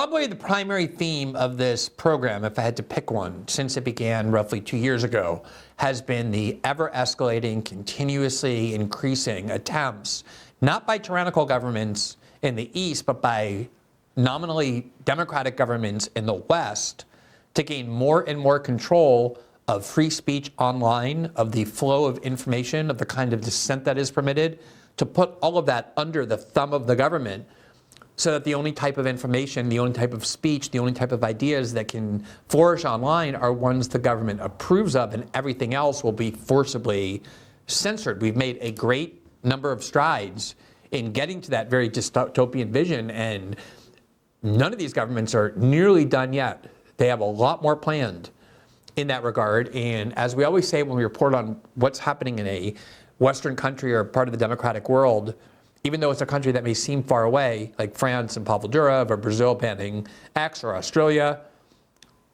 Probably the primary theme of this program, if I had to pick one, since it began roughly 2 years ago, has been the ever-escalating, continuously increasing attempts, not by tyrannical governments in the East, but by nominally democratic governments in the West, to gain more and more control of free speech online, of the flow of information, of the kind of dissent that is permitted, to put all of that under the thumb of the government, so that the only type of information, the only type of speech, the only type of ideas that can flourish online are ones the government approves of, and everything else will be forcibly censored. We've made a great number of strides in getting to that very dystopian vision, and none of these governments are nearly done yet. They have a lot more planned in that regard, and as we always say when we report on what's happening in a Western country or part of the democratic world, even though it's a country that may seem far away, like France and Pavel Durov, or Brazil banning X, or Australia,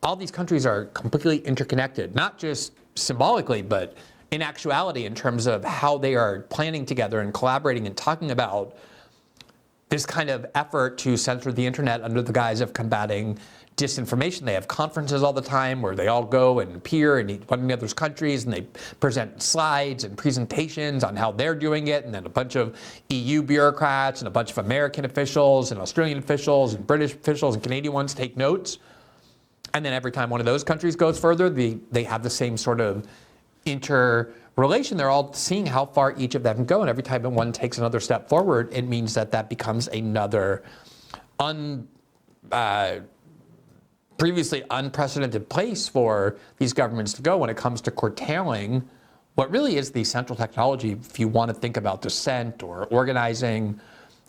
all these countries are completely interconnected, not just symbolically, but in actuality in terms of how they are planning together and collaborating and talking about this kind of effort to censor the internet under the guise of combating disinformation. They have conferences all the time where they all go and appear in one another's countries, and they present slides and presentations on how they're doing it, and then a bunch of EU bureaucrats and a bunch of American officials and Australian officials and British officials and Canadian ones take notes. And then every time one of those countries goes further, they have the same sort of interrelation. They're all seeing how far each of them can go, and every time one takes another step forward, it means that that becomes another previously unprecedented place for these governments to go when it comes to curtailing what really is the central technology if you want to think about dissent or organizing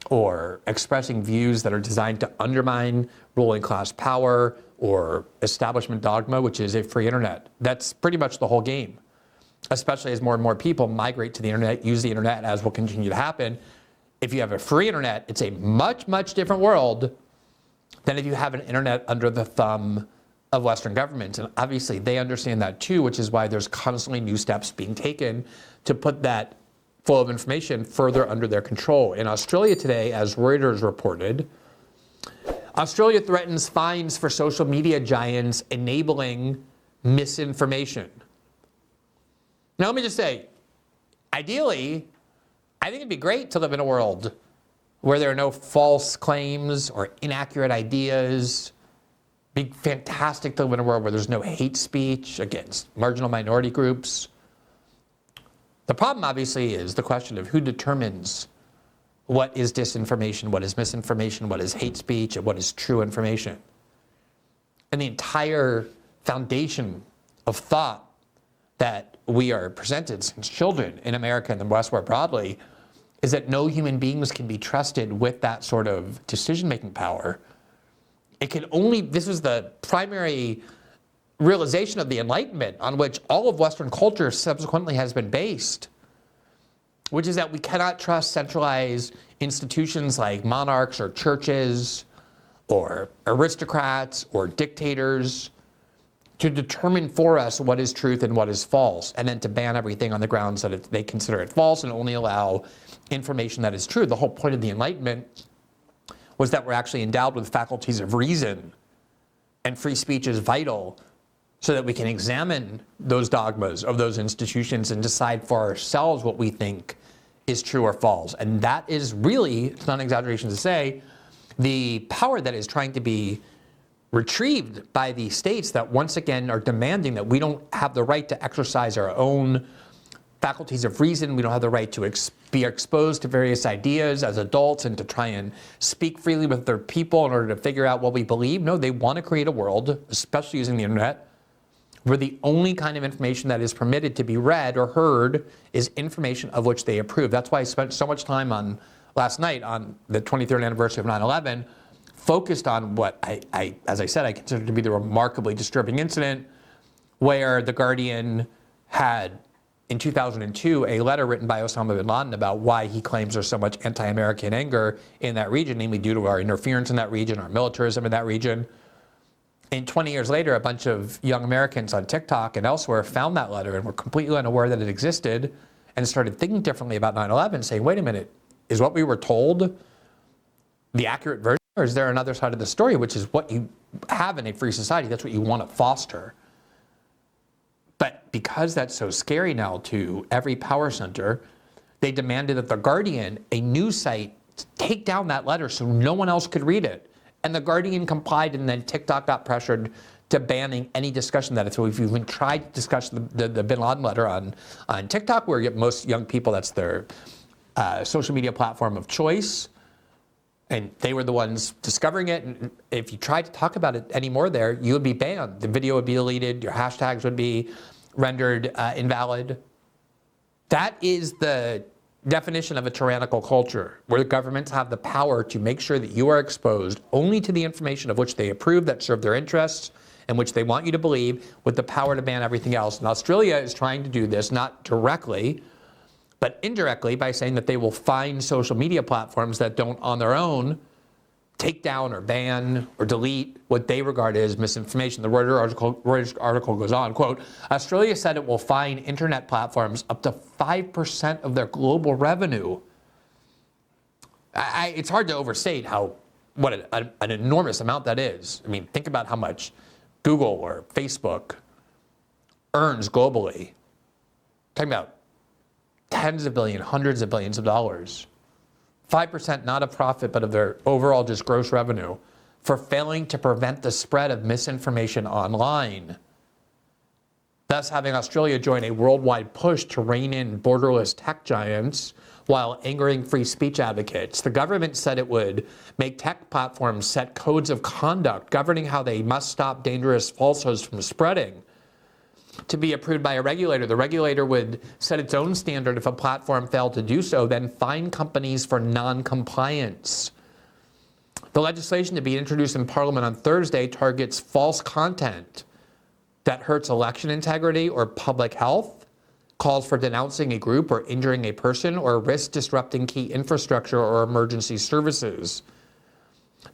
or expressing views that are designed to undermine ruling class power or establishment dogma, which is a free internet. That's pretty much the whole game, especially as more and more people migrate to the internet, use the internet, as will continue to happen. If you have a free internet, it's a much, much different world than if you have an internet under the thumb of Western governments. And obviously they understand that too, which is why there's constantly new steps being taken to put that flow of information further under their control. In Australia today, as Reuters reported, Australia threatens fines for social media giants enabling misinformation. Now let me just say, ideally, I think it'd be great to live in a world where there are no false claims or inaccurate ideas. Be fantastic to live in a world where there's no hate speech against marginal minority groups. The problem, obviously, is the question of who determines what is disinformation, what is misinformation, what is hate speech, and what is true information. And the entire foundation of thought that we are presented since children in America and the West more broadly is that no human beings can be trusted with that sort of decision-making power. It can only, this is the primary realization of the Enlightenment on which all of Western culture subsequently has been based, which is that we cannot trust centralized institutions like monarchs or churches or aristocrats or dictators to determine for us what is truth and what is false, and then to ban everything on the grounds that they consider it false and only allow information that is true. The whole point of the Enlightenment was that we're actually endowed with faculties of reason, and free speech is vital so that we can examine those dogmas of those institutions and decide for ourselves what we think is true or false. And that is really, it's not an exaggeration to say, the power that is trying to be retrieved by the states that once again are demanding that we don't have the right to exercise our own faculties of reason. We don't have the right to be exposed to various ideas as adults and to try and speak freely with other people in order to figure out what we believe. No, they want to create a world, especially using the internet, where the only kind of information that is permitted to be read or heard is information of which they approve. That's why I spent so much time on last night on the 23rd anniversary of 9/11, focused on what as I said, I consider to be the remarkably disturbing incident where The Guardian had, in 2002, a letter written by Osama bin Laden about why he claims there's so much anti-American anger in that region, namely due to our interference in that region, our militarism in that region. And 20 years later, a bunch of young Americans on TikTok and elsewhere found that letter and were completely unaware that it existed and started thinking differently about 9/11, saying, wait a minute, is what we were told the accurate version? Or is there another side of the story, which is what you have in a free society? That's what you want to foster. But because that's so scary now to every power center, they demanded that The Guardian, a news site, take down that letter so no one else could read it. And The Guardian complied, and then TikTok got pressured to banning any discussion of that. So if you've even tried to discuss the bin Laden letter on TikTok, where most young people, that's their social media platform of choice, and they were the ones discovering it. And if you tried to talk about it anymore there, you would be banned. The video would be deleted. Your hashtags would be rendered invalid. That is the definition of a tyrannical culture, where governments have the power to make sure that you are exposed only to the information of which they approve, that serve their interests, and which they want you to believe, with the power to ban everything else. And Australia is trying to do this, not directly, but indirectly, by saying that they will find social media platforms that don't on their own take down or ban or delete what they regard as misinformation. The Reuters article goes on, quote, Australia said it will fine internet platforms up to 5% of their global revenue. It's hard to overstate what an enormous amount that is. I mean, think about how much Google or Facebook earns globally. Talking about tens of billions, hundreds of billions of dollars. 5% not of profit, but of their overall just gross revenue, for failing to prevent the spread of misinformation online. Thus having Australia join a worldwide push to rein in borderless tech giants while angering free speech advocates. The government said it would make tech platforms set codes of conduct governing how they must stop dangerous falsehoods from spreading. To be approved by a regulator, the regulator would set its own standard if a platform failed to do so, then fine companies for non-compliance. The legislation to be introduced in Parliament on Thursday targets false content that hurts election integrity or public health, calls for denouncing a group or injuring a person, or risks disrupting key infrastructure or emergency services.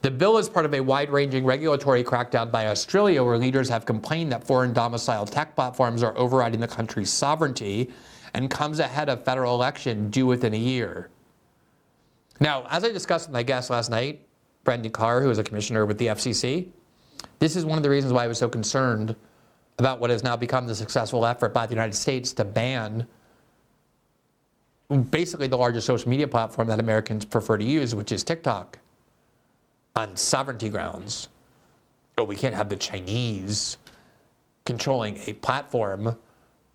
The bill is part of a wide-ranging regulatory crackdown by Australia, where leaders have complained that foreign domiciled tech platforms are overriding the country's sovereignty, and comes ahead of federal election due within a year. Now, as I discussed with my guest last night, Brendan Carr, who is a commissioner with the FCC, this is one of the reasons why I was so concerned about what has now become the successful effort by the United States to ban basically the largest social media platform that Americans prefer to use, which is TikTok, on sovereignty grounds. But we can't have the Chinese controlling a platform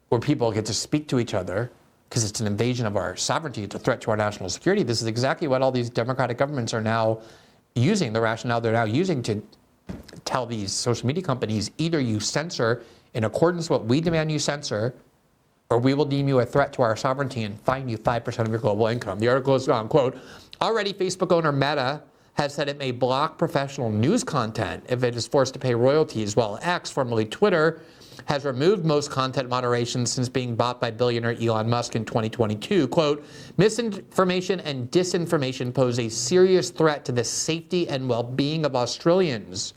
where people get to speak to each other, because it's an invasion of our sovereignty, it's a threat to our national security. This is exactly what all these democratic governments are now using, the rationale they're now using to tell these social media companies, either you censor in accordance with what we demand you censor, or we will deem you a threat to our sovereignty and fine you 5% of your global income. The article is on, quote, already Facebook owner Meta has said it may block professional news content if it is forced to pay royalties, while X, formerly Twitter, has removed most content moderation since being bought by billionaire Elon Musk in 2022. Quote, misinformation and disinformation pose a serious threat to the safety and well-being of Australians,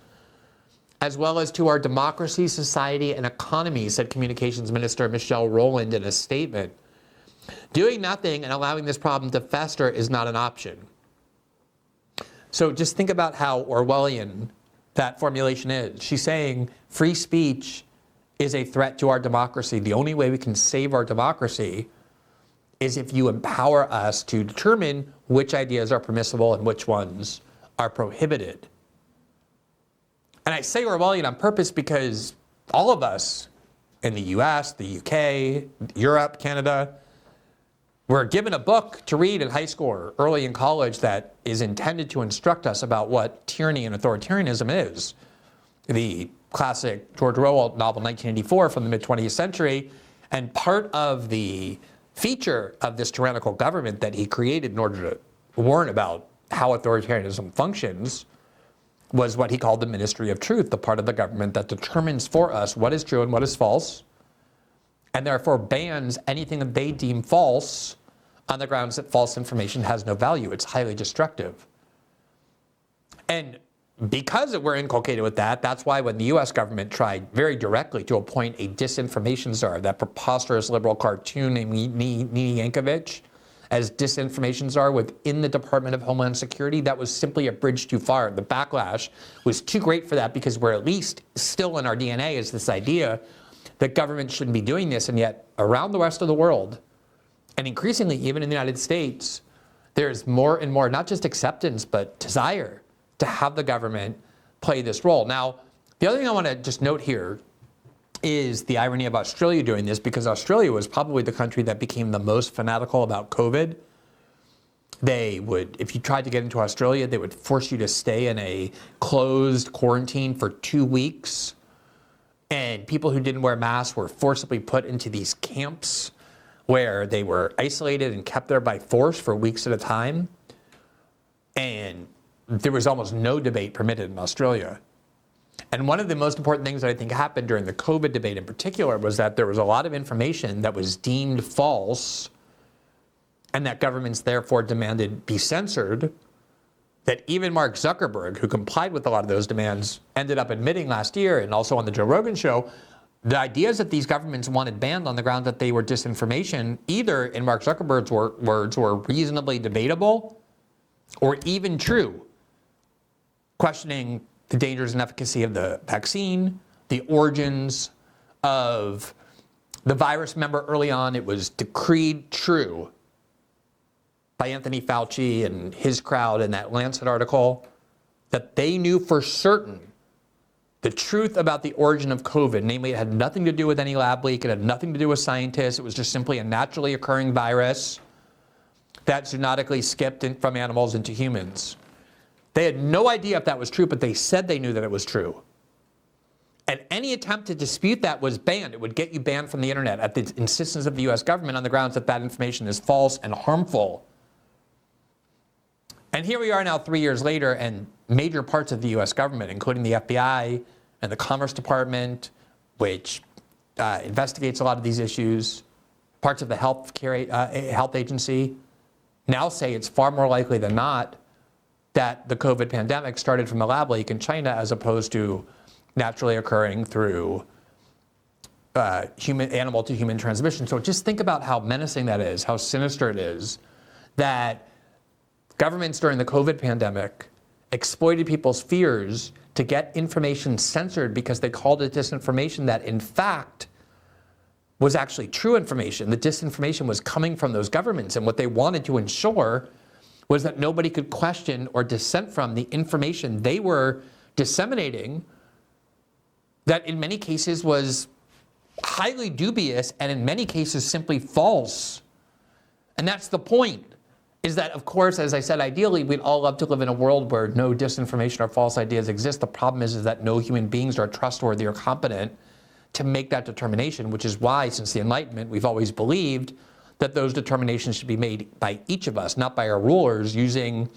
as well as to our democracy, society, and economy, said Communications Minister Michelle Rowland in a statement. Doing nothing and allowing this problem to fester is not an option. So just think about how Orwellian that formulation is. She's saying free speech is a threat to our democracy. The only way we can save our democracy is if you empower us to determine which ideas are permissible and which ones are prohibited. And I say Orwellian on purpose because all of us in the US, the UK, Europe, Canada, we're given a book to read in high school or early in college that is intended to instruct us about what tyranny and authoritarianism is. The classic George Orwell novel 1984 from the mid-20th century, and part of the feature of this tyrannical government that he created in order to warn about how authoritarianism functions was what he called the Ministry of Truth, the part of the government that determines for us what is true and what is false, and therefore bans anything that they deem false on the grounds that false information has no value. It's highly destructive. And because we're inculcated with that, that's why when the US government tried very directly to appoint a disinformation czar, that preposterous liberal cartoon named Nini Yankovic, as disinformation czar within the Department of Homeland Security, that was simply a bridge too far. The backlash was too great for that because we're at least still in our DNA is this idea that government shouldn't be doing this, and yet around the rest of the world, and increasingly even in the United States, there's more and more, not just acceptance, but desire to have the government play this role. Now, the other thing I want to just note here is the irony of Australia doing this, because Australia was probably the country that became the most fanatical about COVID. They would, if you tried to get into Australia, they would force you to stay in a closed quarantine for 2 weeks. And people who didn't wear masks were forcibly put into these camps where they were isolated and kept there by force for weeks at a time. And there was almost no debate permitted in Australia. And one of the most important things that I think happened during the COVID debate in particular was that there was a lot of information that was deemed false and that governments therefore demanded be censored, that even Mark Zuckerberg, who complied with a lot of those demands, ended up admitting last year, and also on the Joe Rogan show, the ideas that these governments wanted banned on the ground that they were disinformation, either in Mark Zuckerberg's words were reasonably debatable or even true, questioning the dangers and efficacy of the vaccine, the origins of the virus. Remember, early on, it was decreed true by Anthony Fauci and his crowd in that Lancet article that they knew for certain the truth about the origin of COVID. Namely, it had nothing to do with any lab leak. It had nothing to do with scientists. It was just simply a naturally occurring virus that zoonotically skipped from animals into humans. They had no idea if that was true, but they said they knew that it was true. And any attempt to dispute that was banned. It would get you banned from the internet at the insistence of the US government on the grounds that that information is false and harmful. And here we are now 3 years later, and major parts of the US government, including the FBI and the Commerce Department, which investigates a lot of these issues, parts of the health agency, now say it's far more likely than not that the COVID pandemic started from a lab leak in China as opposed to naturally occurring through animal to human transmission. So just think about how menacing that is, how sinister it is that governments during the COVID pandemic exploited people's fears to get information censored because they called it disinformation that in fact was actually true information. The disinformation was coming from those governments, and what they wanted to ensure was that nobody could question or dissent from the information they were disseminating that in many cases was highly dubious and in many cases simply false. And that's the point, is that, of course, as I said, ideally, we'd all love to live in a world where no disinformation or false ideas exist. The problem is that no human beings are trustworthy or competent to make that determination, which is why, since the Enlightenment, we've always believed that those determinations should be made by each of us, not by our rulers, using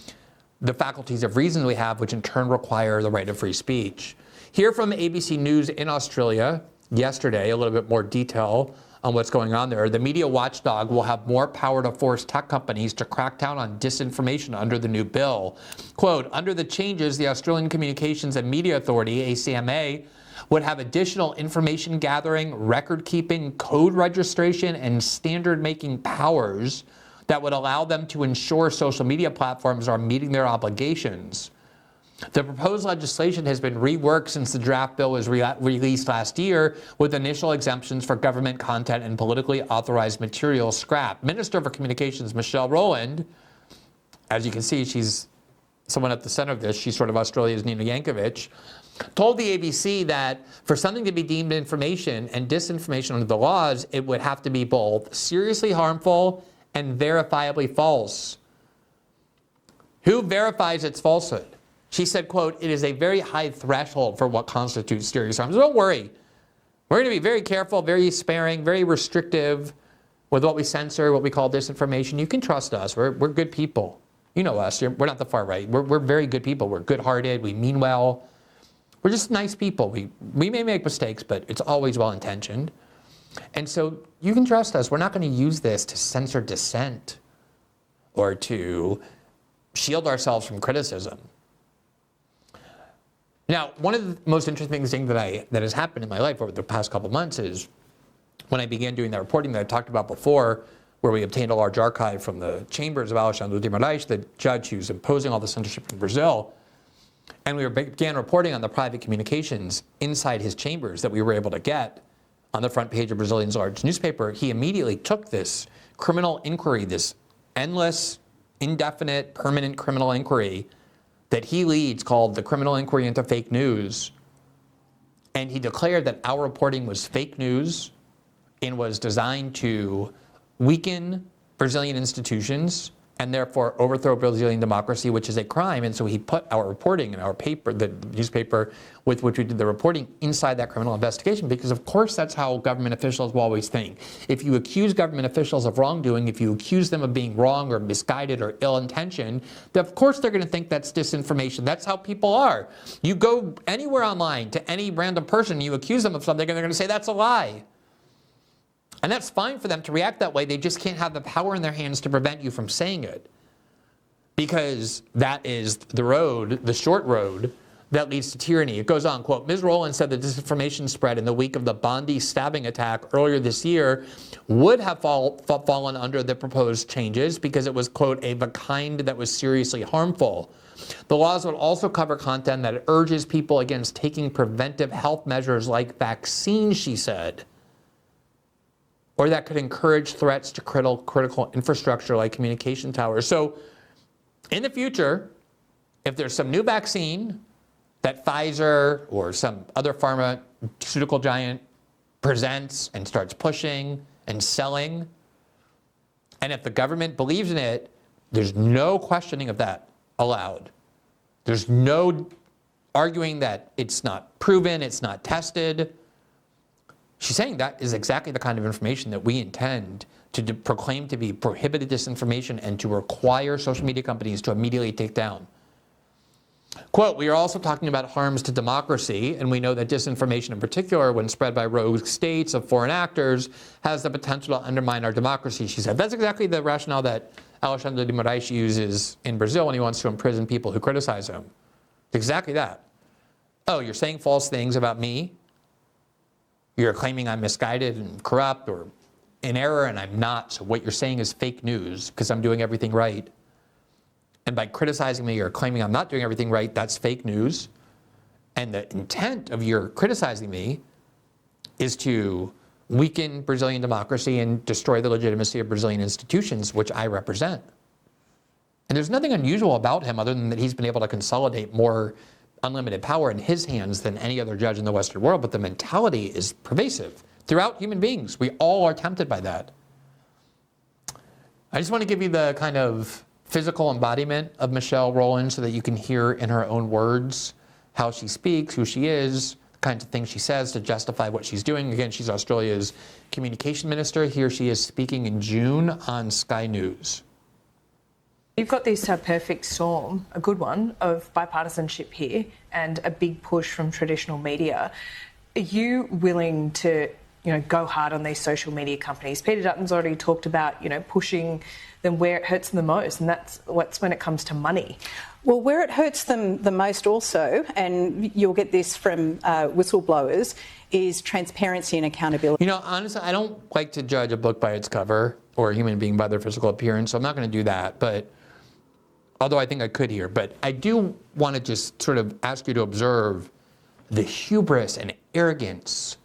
the faculties of reason we have, which in turn require the right of free speech. Here from ABC News in Australia yesterday, a little bit more detail on what's going on there. The media watchdog will have more power to force tech companies to crack down on disinformation under the new bill. Quote, under the changes, the Australian Communications and Media Authority, ACMA, would have additional information gathering, record keeping, code registration, and standard making powers that would allow them to ensure social media platforms are meeting their obligations. The proposed legislation has been reworked since the draft bill was released last year, with initial exemptions for government content and politically authorized material scrapped. Minister for Communications Michelle Rowland, as you can see, she's someone at the center of this. She's sort of Australia's Nina Yankovic, told the ABC that for something to be deemed information and disinformation under the laws, it would have to be both seriously harmful and verifiably false. Who verifies its falsehood? She said, quote, it is a very high threshold for what constitutes serious harm. So don't worry. We're going to be very careful, very sparing, very restrictive with what we censor, what we call disinformation. You can trust us. We're good people. You know us. We're not the far right. We're very good people. We're good-hearted. We mean well. We're just nice people. We may make mistakes, but it's always well-intentioned. And so you can trust us. We're not going to use this to censor dissent or to shield ourselves from criticism. Now, one of the most interesting things that has happened in my life over the past couple months is when I began doing that reporting that I talked about before, where we obtained a large archive from the chambers of Alexandre de Moraes, the judge who's imposing all the censorship in Brazil. And we began reporting on the private communications inside his chambers that we were able to get on the front page of Brazilian's large newspaper. He immediately took this criminal inquiry, this endless, indefinite, permanent criminal inquiry that he leads called the Criminal Inquiry into Fake News. And he declared that our reporting was fake news and was designed to weaken Brazilian institutions and therefore overthrow Brazilian democracy, which is a crime. And so he put our reporting in our paper, the newspaper with which we did the reporting, inside that criminal investigation, because of course that's how government officials will always think. If you accuse government officials of wrongdoing, if you accuse them of being wrong or misguided or ill-intentioned, then of course they're going to think that's disinformation. That's how people are. You go anywhere online to any random person, you accuse them of something, and they're going to say that's a lie. And that's fine for them to react that way. They just can't have the power in their hands to prevent you from saying it. Because that is the road, the short road, that leads to tyranny. It goes on, quote, Ms. Rowland said the disinformation spread in the week of the Bondi stabbing attack earlier this year would have fallen under the proposed changes because it was, quote, of a kind that was seriously harmful. The laws would also cover content that urges people against taking preventive health measures like vaccines, she said, or that could encourage threats to critical infrastructure like communication towers. So in the future, if there's some new vaccine that Pfizer or some other pharmaceutical giant presents and starts pushing and selling, and if the government believes in it, there's no questioning of that allowed. There's no arguing that it's not proven, it's not tested. She's saying that is exactly the kind of information that we intend to proclaim to be prohibited disinformation and to require social media companies to immediately take down. Quote, we are also talking about harms to democracy, and we know that disinformation in particular, when spread by rogue states of foreign actors, has the potential to undermine our democracy, she said. That's exactly the rationale that Alexandre de Moraes uses in Brazil when he wants to imprison people who criticize him. Exactly that. Oh, you're saying false things about me? You're claiming I'm misguided and corrupt or in error, and I'm not. So what you're saying is fake news because I'm doing everything right. And by criticizing me or claiming I'm not doing everything right, that's fake news. And the intent of your criticizing me is to weaken Brazilian democracy and destroy the legitimacy of Brazilian institutions, which I represent. And there's nothing unusual about him other than that he's been able to consolidate more unlimited power in his hands than any other judge in the Western world, but the mentality is pervasive throughout human beings. We all are tempted by that. I just want to give you the kind of physical embodiment of Michelle Rowland so that you can hear in her own words how she speaks, who she is, the kinds of things she says to justify what she's doing. Again, she's Australia's communication minister. Here she is speaking in June on Sky News. You've got this perfect storm, a good one, of bipartisanship here and a big push from traditional media. Are you willing to, go hard on these social media companies? Peter Dutton's already talked about, pushing them where it hurts them the most, and that's when it comes to money. Well, where it hurts them the most also, and you'll get this from whistleblowers, is transparency and accountability. Honestly, I don't like to judge a book by its cover or a human being by their physical appearance, so I'm not going to do that. But although I think I could here, but I do want to just sort of ask you to observe the hubris and arrogance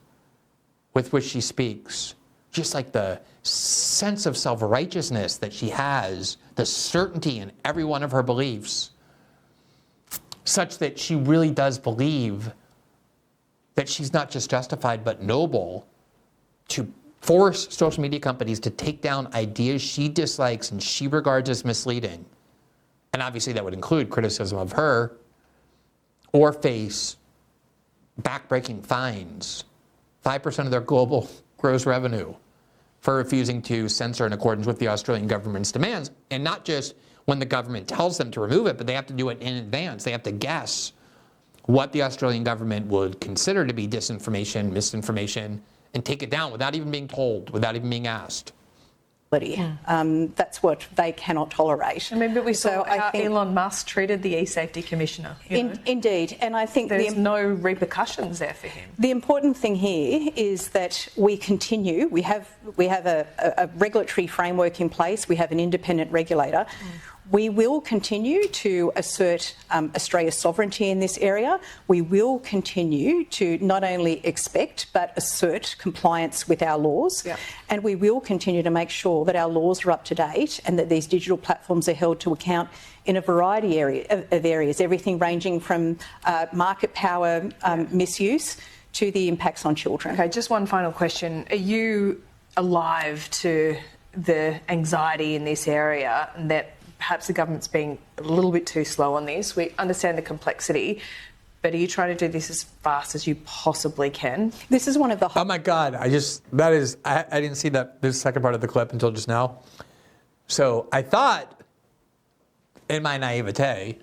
with which she speaks, just like the sense of self-righteousness that she has, the certainty in every one of her beliefs, such that she really does believe that she's not just justified but noble to force social media companies to take down ideas she dislikes and she regards as misleading. And obviously that would include criticism of her, or face backbreaking fines, 5% of their global gross revenue, for refusing to censor in accordance with the Australian government's demands. And not just when the government tells them to remove it, but they have to do it in advance. They have to guess what the Australian government would consider to be disinformation, misinformation, and take it down without even being told, without even being asked. That's what they cannot tolerate. I mean, but we saw how think Elon Musk treated the e-safety commissioner. Indeed, and I think there's no repercussions there for him. The important thing here is that we continue. We have a regulatory framework in place. We have an independent regulator. We will continue to assert Australia's sovereignty in this area. We will continue to not only expect but assert compliance with our laws. Yep. And we will continue to make sure that our laws are up to date and that these digital platforms are held to account in a variety of areas, everything ranging from market power misuse to the impacts on children. Okay, just one final question. Are you alive to the anxiety in this area and that perhaps the government's being a little bit too slow on this? We understand the complexity, but are you trying to do this as fast as you possibly can? This is one of the... Oh my God, I didn't see this second part of the clip until just now. So I thought, in my naivete,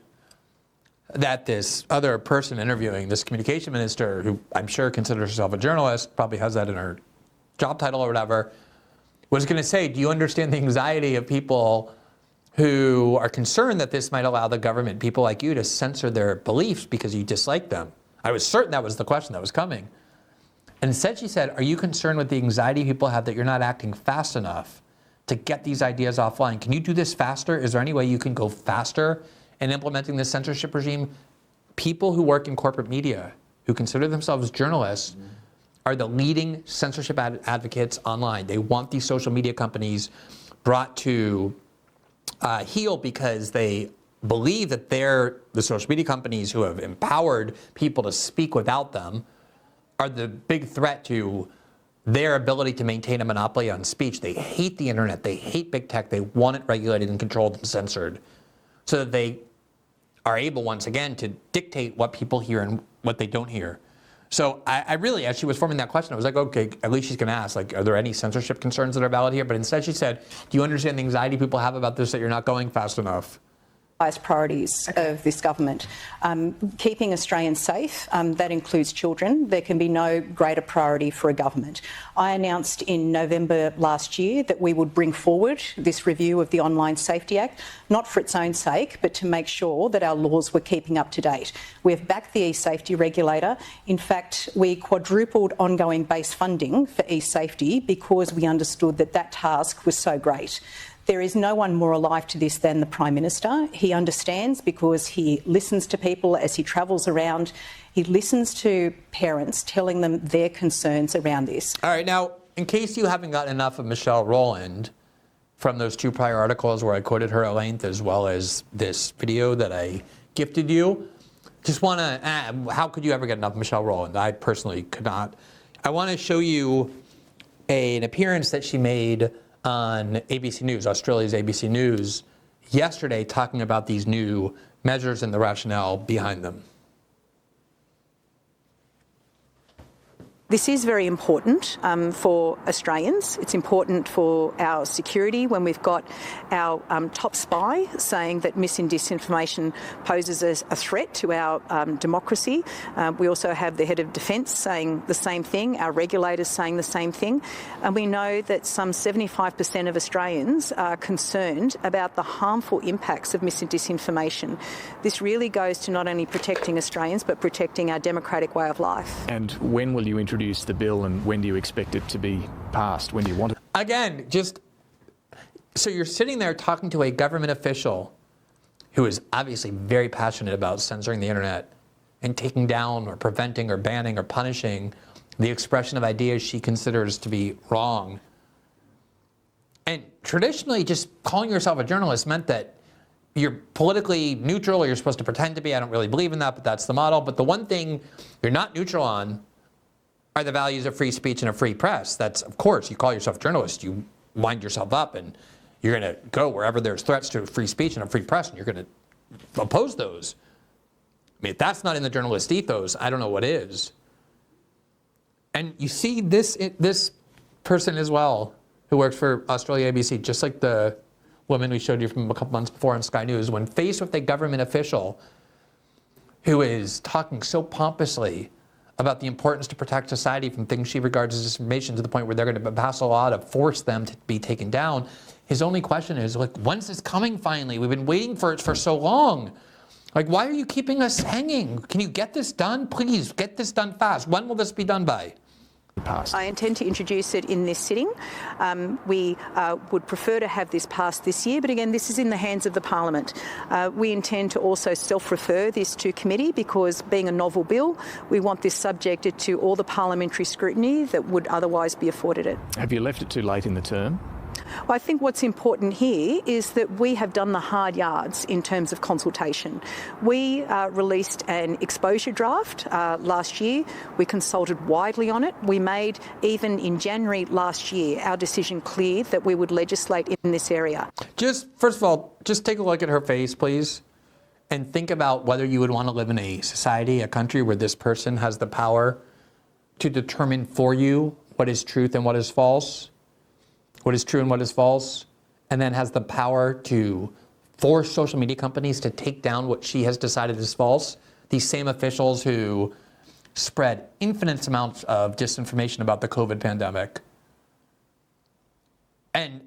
that this other person interviewing this communication minister, who I'm sure considers herself a journalist, probably has that in her job title or whatever, was going to say, do you understand the anxiety of people who are concerned that this might allow the government, people like you, to censor their beliefs because you dislike them? I was certain that was the question that was coming. And instead she said, are you concerned with the anxiety people have that you're not acting fast enough to get these ideas offline? Can you do this faster? Is there any way you can go faster in implementing this censorship regime? People who work in corporate media, who consider themselves journalists, are the leading censorship advocates online. They want these social media companies brought to heel because they believe that they're the social media companies who have empowered people to speak without them are the big threat to their ability to maintain a monopoly on speech. They hate the internet. They hate big tech. They want it regulated and controlled and censored so that they are able, once again, to dictate what people hear and what they don't hear. So I really, as she was forming that question, I was like, okay, at least she's going to ask, like, are there any censorship concerns that are valid here? But instead she said, do you understand the anxiety people have about this, that you're not going fast enough? Priorities of this government. Keeping Australians safe, that includes children. There can be no greater priority for a government. I announced in November last year that we would bring forward this review of the Online Safety Act, not for its own sake, but to make sure that our laws were keeping up to date. We've backed the e-safety regulator. In fact, we quadrupled ongoing base funding for e-safety because we understood that that task was so great. There is no one more alive to this than the Prime Minister. He understands because he listens to people as he travels around. He listens to parents telling them their concerns around this. All right, now, in case you haven't gotten enough of Michelle Rowland from those two prior articles where I quoted her at length, as well as this video that I gifted you, just want to, how could you ever get enough of Michelle Rowland? I personally could not. I want to show you an appearance that she made on ABC News, Australia's ABC News, yesterday, talking about these new measures and the rationale behind them. This is very important for Australians. It's important for our security when we've got our top spy saying that mis and disinformation poses a threat to our democracy. We also have the head of defence saying the same thing, our regulators saying the same thing. And we know that some 75% of Australians are concerned about the harmful impacts of mis and disinformation. This really goes to not only protecting Australians, but protecting our democratic way of life. And when will you introduce the bill, and when do you expect it to be passed? When do you want it? Again, so you're sitting there talking to a government official who is obviously very passionate about censoring the internet and taking down or preventing or banning or punishing the expression of ideas she considers to be wrong. And traditionally, just calling yourself a journalist meant that you're politically neutral, or you're supposed to pretend to be. I don't really believe in that, but that's the model. But the one thing you're not neutral on are the values of free speech and a free press. That's, of course, you call yourself a journalist, you wind yourself up, and you're going to go wherever there's threats to free speech and a free press, and you're going to oppose those. I mean, if that's not in the journalist ethos, I don't know what is. And you see this person as well, who works for Australia ABC, just like the woman we showed you from a couple months before on Sky News, when faced with a government official who is talking so pompously about the importance to protect society from things she regards as disinformation, to the point where they're going to pass a law to force them to be taken down. His only question is, like, when's this coming finally? We've been waiting for it for so long. Like, why are you keeping us hanging? Can you get this done? Please, get this done fast. When will this be done by? Passed. I intend to introduce it in this sitting. We would prefer to have this passed this year, but again, this is in the hands of the Parliament. We intend to also self-refer this to committee because, being a novel bill, we want this subjected to all the parliamentary scrutiny that would otherwise be afforded it. Have you left it too late in the term? Well, I think what's important here is that we have done the hard yards in terms of consultation. We released an exposure draft last year. We consulted widely on it. We made, even in January last year, our decision clear that we would legislate in this area. Just, first of all, just take a look at her face, please, and think about whether you would want to live in a society, a country where this person has the power to determine for you what is truth and what is false, what is true and what is false, and then has the power to force social media companies to take down what she has decided is false. These same officials who spread infinite amounts of disinformation about the COVID pandemic. And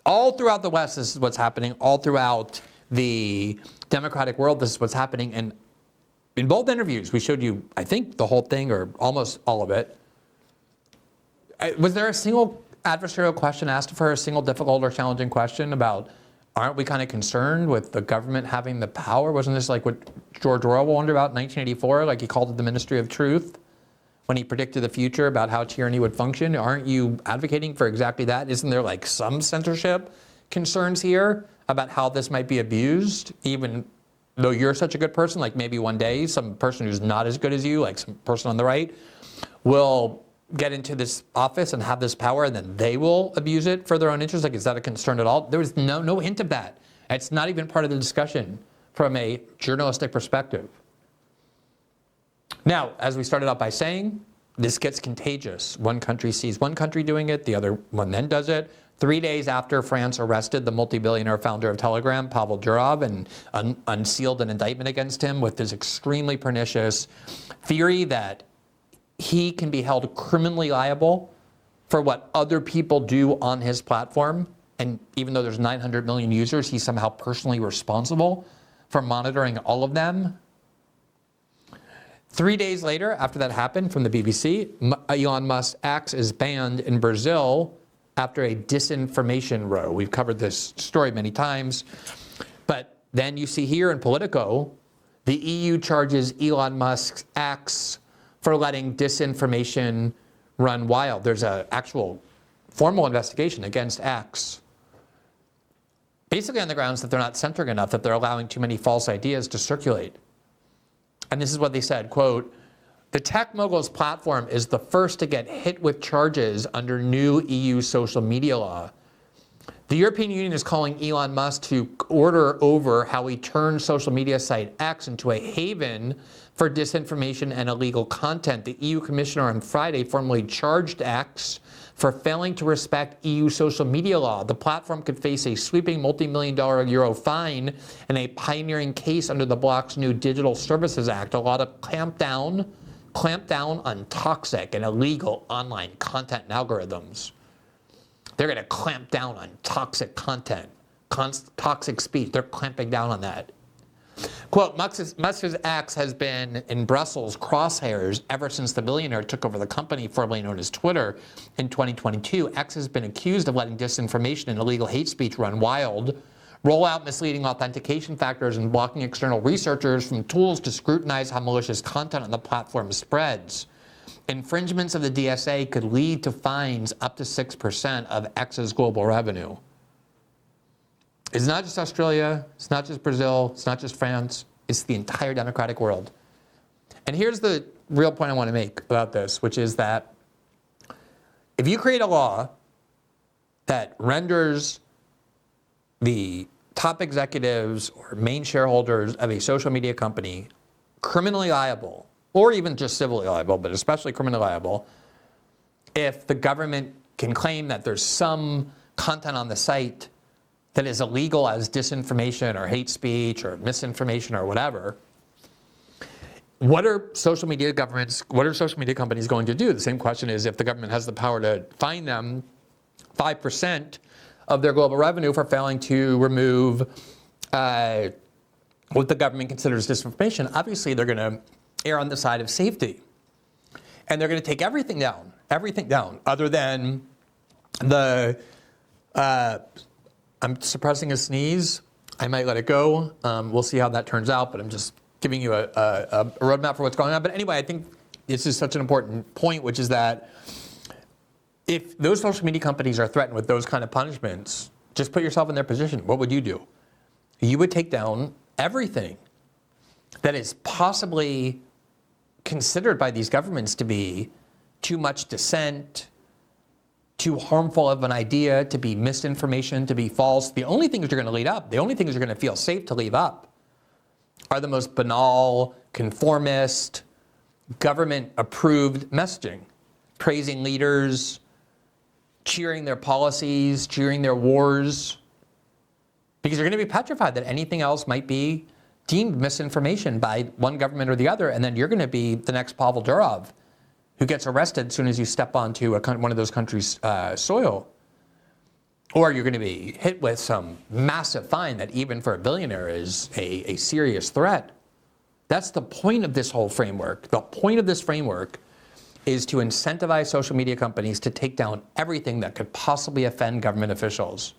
all throughout the West, this is what's happening. All throughout the democratic world, this is what's happening. And in both interviews, we showed you, I think, the whole thing or almost all of it. Was there a single adversarial question asked of her, a single difficult or challenging question about, aren't we kind of concerned with the government having the power? Wasn't this like what George Orwell wondered about in 1984? Like, he called it the Ministry of Truth when he predicted the future about how tyranny would function. Aren't you advocating for exactly that? Isn't there like some censorship concerns here about how this might be abused, even though you're such a good person? Like, maybe one day some person who's not as good as you, like some person on the right, will get into this office and have this power, and then they will abuse it for their own interest? Like, is that a concern at all? There was no hint of that. It's not even part of the discussion from a journalistic perspective. Now, as we started out by saying, this gets contagious. One country sees one country doing it, the other one then does it. 3 days after France arrested the multi-billionaire founder of Telegram, Pavel Durov, and unsealed an indictment against him with this extremely pernicious theory that he can be held criminally liable for what other people do on his platform. And even though there's 900 million users, he's somehow personally responsible for monitoring all of them. 3 days later, after that happened from the BBC, Elon Musk's X is banned in Brazil after a disinformation row. We've covered this story many times. But then you see here in Politico, the EU charges Elon Musk's X for letting disinformation run wild. There's an actual formal investigation against X, basically on the grounds that they're not censoring enough, that they're allowing too many false ideas to circulate. And this is what they said, quote, "The tech mogul's platform is the first to get hit with charges under new EU social media law. The European Union is calling Elon Musk to order over how he turned social media site X into a haven for disinformation and illegal content. The EU Commissioner on Friday formally charged X for failing to respect EU social media law. The platform could face a sweeping multi-million-dollar euro fine and a pioneering case under the bloc's new Digital Services Act, a law to clamp down on toxic and illegal online content and algorithms." They're going to clamp down on toxic content, toxic speech. They're clamping down on that. Quote, Musk's X has been in Brussels crosshairs ever since the billionaire took over the company formerly known as Twitter in 2022. X has been accused of letting disinformation and illegal hate speech run wild, roll out misleading authentication factors, and blocking external researchers from tools to scrutinize how malicious content on the platform spreads. Infringements of the DSA could lead to fines up to 6% of X's global revenue. It's not just Australia, it's not just Brazil, it's not just France, it's the entire democratic world. And here's the real point I want to make about this, which is that if you create a law that renders the top executives or main shareholders of a social media company criminally liable, or even just civilly liable, but especially criminally liable, if the government can claim that there's some content on the site that is illegal as disinformation or hate speech or misinformation or whatever, what are social media companies going to do? The same question is if the government has the power to fine them 5% of their global revenue for failing to remove what the government considers disinformation, obviously they're going to err on the side of safety. And they're going to take everything down, other than the, I'm suppressing a sneeze. I might let it go. We'll see how that turns out, but I'm just giving you a roadmap for what's going on. But anyway, I think this is such an important point, which is that if those social media companies are threatened with those kind of punishments, just put yourself in their position. What would you do? You would take down everything that is possibly considered by these governments to be too much dissent, too harmful of an idea, to be misinformation, to be false. The only things you're going to leave up, the only things you're going to feel safe to leave up are the most banal, conformist, government-approved messaging, praising leaders, cheering their policies, cheering their wars, because you're going to be petrified that anything else might be deemed misinformation by one government or the other, and then you're going to be the next Pavel Durov, who gets arrested as soon as you step onto one of those countries' soil. Or you're going to be hit with some massive fine that even for a billionaire is a serious threat. That's the point of this whole framework. The point of this framework is to incentivize social media companies to take down everything that could possibly offend government officials.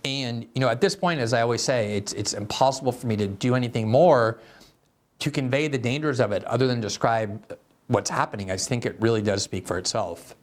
And at this point, as I always say, it's impossible for me to do anything more to convey the dangers of it other than describe what's happening. I think it really does speak for itself.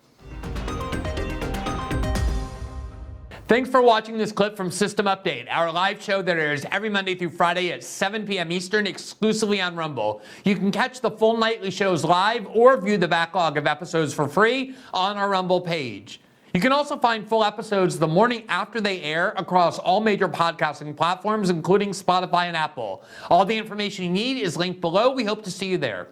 Thanks for watching this clip from System Update, our live show that airs every Monday through Friday at 7 p.m. Eastern exclusively on Rumble. You can catch the full nightly shows live or view the backlog of episodes for free on our Rumble page. You can also find full episodes the morning after they air across all major podcasting platforms, including Spotify and Apple. All the information you need is linked below. We hope to see you there.